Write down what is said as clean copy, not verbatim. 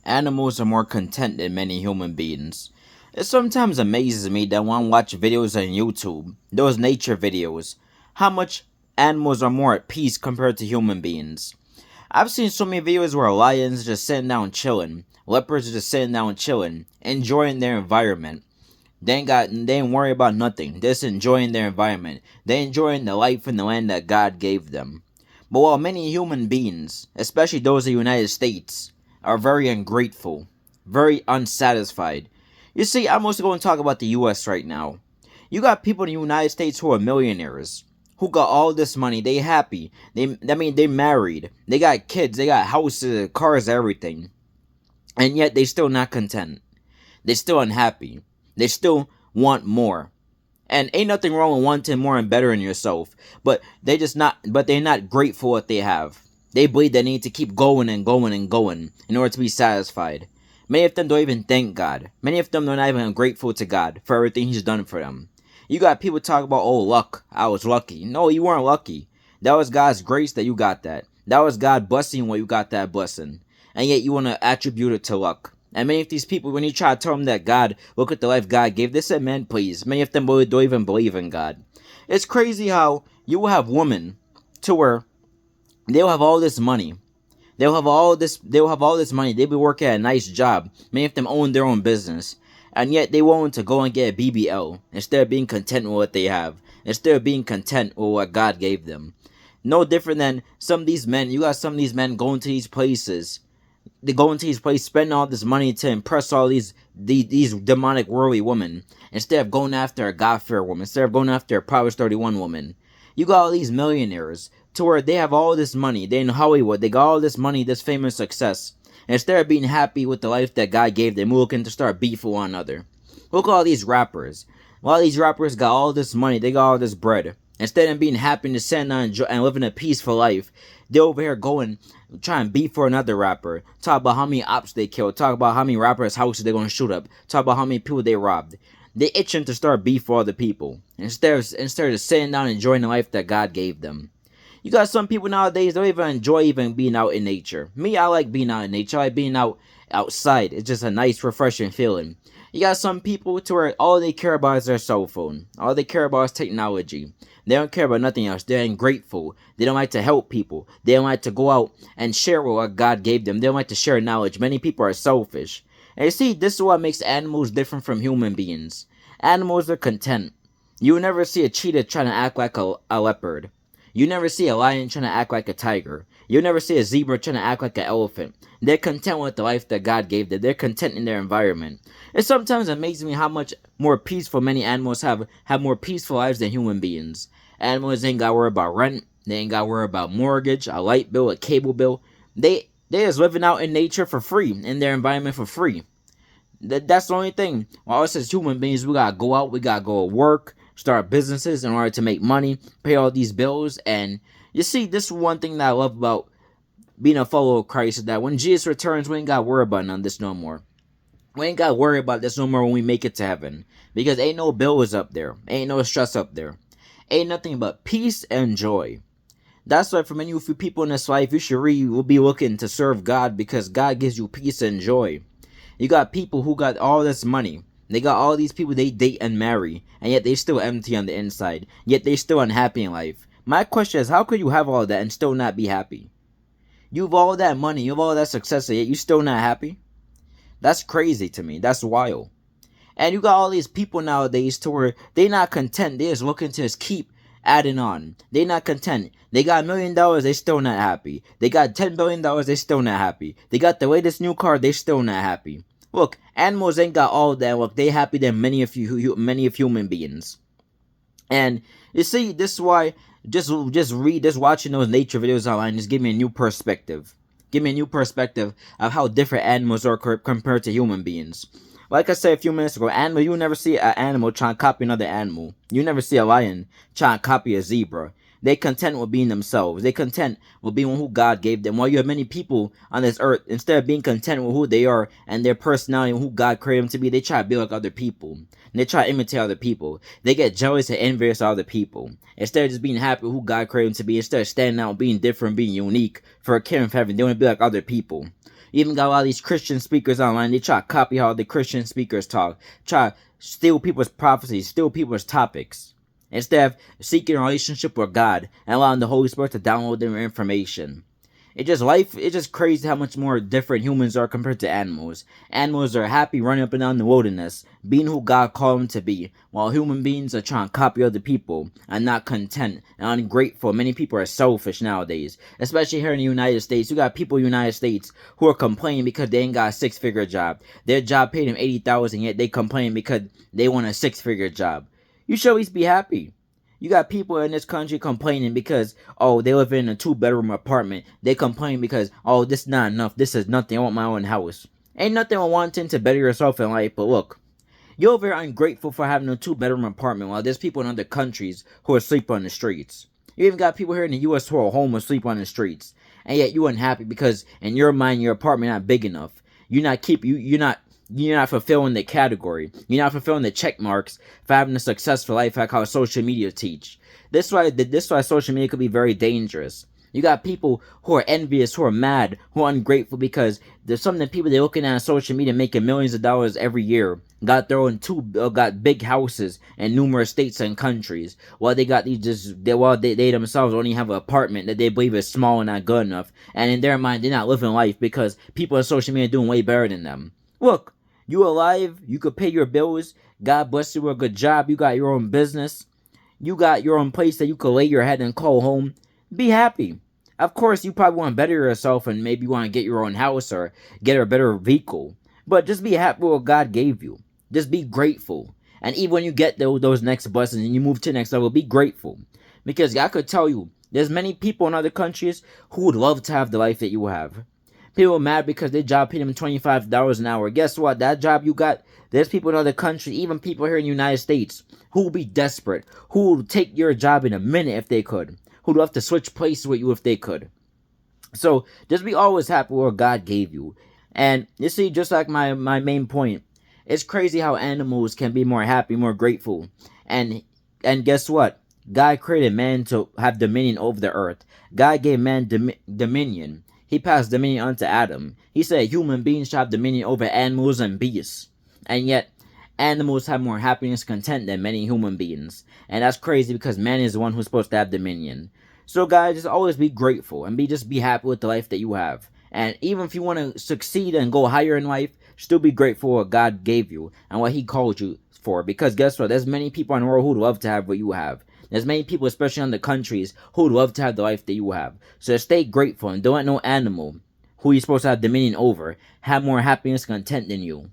Animals are more content than many human beings. It sometimes amazes me that when I watch videos on YouTube, those nature videos, how much animals are more at peace compared to human beings. I've seen so many videos where lions just sitting down chilling, leopards just sitting down chilling, enjoying their environment. They ain't worry about nothing, just enjoying their environment. They enjoying the life and the land that God gave them. But while many human beings, especially those in the United States, are very ungrateful, very unsatisfied. You see, I'm also going to talk about the US right now. You got people in the United States who are millionaires, who got all this money, they happy. They married, they got kids, they got houses, cars, everything. And yet they still not content. They still unhappy. They still want more. And ain't nothing wrong with wanting more and better in yourself. But they're not grateful what they have. They believe they need to keep going and going and going in order to be satisfied. Many of them don't even thank God. Many of them are not even grateful to God for everything He's done for them. You got people talk about, oh, luck. I was lucky. No, you weren't lucky. That was God's grace that you got that. That was God blessing when you got that blessing. And yet you want to attribute it to luck. And many of these people, when you try to tell them that God, look at the life God gave, they said, man, please. Many of them don't even believe in God. It's crazy how you will have women to where they'll have all this money. They'll have all this money. They'll be working at a nice job. Many of them own their own business. And yet they want to go and get a BBL instead of being content with what they have. Instead of being content with what God gave them. No different than some of these men. You got some of these men going to these places. They go into these places, spend all this money to impress all these demonic worldly women, instead of going after a God-fearing woman, instead of going after a Proverbs 31 woman. You got all these millionaires to where they have all this money. They in Hollywood, they got all this money, this fame and success. Instead of being happy with the life that God gave them, we're looking to start beef with one another. Look at all these rappers. While these rappers got all this money, they got all this bread. Instead of being happy to send on and living a peaceful life, they're over here going, trying to beef for another rapper. Talk about how many ops they killed. Talk about how many rappers' houses they're going to shoot up. Talk about how many people they robbed. They itching to start beef for other people. Instead of sitting down and enjoying the life that God gave them. You got some people nowadays, they don't even enjoy even being out in nature. Me, I like being out in nature. I like being outside. It's just a nice, refreshing feeling. You got some people to where all they care about is their cell phone. All they care about is technology. They don't care about nothing else. They're ungrateful. They don't like to help people. They don't like to go out and share what God gave them. They don't like to share knowledge. Many people are selfish. And you see, this is what makes animals different from human beings. Animals are content. You will never see a cheetah trying to act like a leopard. You never see a lion trying to act like a tiger. You never see a zebra trying to act like an elephant. They're content with the life that God gave them. They're content in their environment. It sometimes amazes me how much more peaceful many animals have more peaceful lives than human beings. Animals ain't got to worry about rent. They ain't got to worry about mortgage, a light bill, a cable bill. They just living out in nature for free, in their environment for free. That's the only thing. While us as human beings, we gotta go out, we gotta go to work, start businesses in order to make money, pay all these bills. And you see, this is one thing that I love about being a follower of Christ, is that when Jesus returns, we ain't gotta worry about none of this no more. We ain't gotta worry about this no more when we make it to heaven. Because ain't no bills up there. Ain't no stress up there. Ain't nothing but peace and joy. That's why for many of you people in this life, you should really be looking to serve God, because God gives you peace and joy. You got people who got all this money. They got all these people they date and marry, and yet they still empty on the inside. Yet they still unhappy in life. My question is, how could you have all that and still not be happy? You have all that money, you have all that success, and yet you still not happy? That's crazy to me. That's wild. And you got all these people nowadays to where they not content. They just looking to just keep adding on. They not content. They got $1 million, they still not happy. They got $10 billion, they still not happy. They got the latest new car, they still not happy. Look, animals ain't got all that. Look, they happy than many of human beings. And you see, this is why just watching those nature videos online just give me a new perspective. Give me a new perspective of how different animals are compared to human beings. Like I said a few minutes ago, you never see an animal trying to copy another animal. You never see a lion trying to copy a zebra. They content with being themselves. They content with being who God gave them. While you have many people on this earth, instead of being content with who they are and their personality and who God created them to be, they try to be like other people. And they try to imitate other people. They get jealous and envious of other people. Instead of just being happy with who God created them to be, instead of standing out, being different, being unique for a kingdom of heaven, they want to be like other people. You even got a lot of these Christian speakers online. They try to copy how the Christian speakers talk, try to steal people's prophecies, steal people's topics, instead of seeking a relationship with God and allowing the Holy Spirit to download their information. It's just crazy how much more different humans are compared to animals. Animals are happy running up and down the wilderness, being who God called them to be, while human beings are trying to copy other people and not content and ungrateful. Many people are selfish nowadays, especially here in the United States. You got people in the United States who are complaining because they ain't got a six-figure job. Their job paid them $80,000, yet they complain because they want a six-figure job. You should at least be happy. You got people in this country complaining because, oh, they live in a 2-bedroom apartment. They complain because, oh, this is not enough. This is nothing. I want my own house. Ain't nothing wrong wanting to better yourself in life, but look, you're very ungrateful for having a 2-bedroom apartment while there's people in other countries who are asleep on the streets. You even got people here in the U.S. who are homeless, sleep on the streets, and yet you're unhappy because in your mind your apartment not big enough. You're not fulfilling the category. You're not fulfilling the check marks for having a successful life, like how social media teach. This is why social media could be very dangerous. You got people who are envious, who are mad, who are ungrateful because there's some of the people they're looking at on social media making millions of dollars every year. Got got big houses in numerous states and countries. While they got they themselves only have an apartment that they believe is small and not good enough. And in their mind, they're not living life because people on social media are doing way better than them. Look, you alive, you could pay your bills, God bless you with a good job, you got your own business, you got your own place that you could lay your head and call home. Be happy. Of course, you probably want to better yourself and maybe want to get your own house or get a better vehicle. But just be happy with what God gave you. Just be grateful. And even when you get those next blessings and you move to the next level, be grateful. Because I could tell you, there's many people in other countries who would love to have the life that you have. People are mad because their job paid them $25 an hour. Guess what? That job you got, there's people in other countries, even people here in the United States, who will be desperate, who will take your job in a minute if they could, who would love to switch places with you if they could. So just be always happy with what God gave you. And you see, just like my main point, it's crazy how animals can be more happy, more grateful. And guess what? God created man to have dominion over the earth. God gave man dominion. He passed dominion unto Adam. He said human beings shall have dominion over animals and beasts. And yet, animals have more happiness and content than many human beings. And that's crazy because man is the one who's supposed to have dominion. So guys, just always be grateful and just be happy with the life that you have. And even if you want to succeed and go higher in life, still be grateful for what God gave you and what He called you for. Because guess what? There's many people in the world who'd love to have what you have. There's many people, especially in the countries, who would love to have the life that you have. So stay grateful and don't let no animal who you're supposed to have dominion over have more happiness and content than you.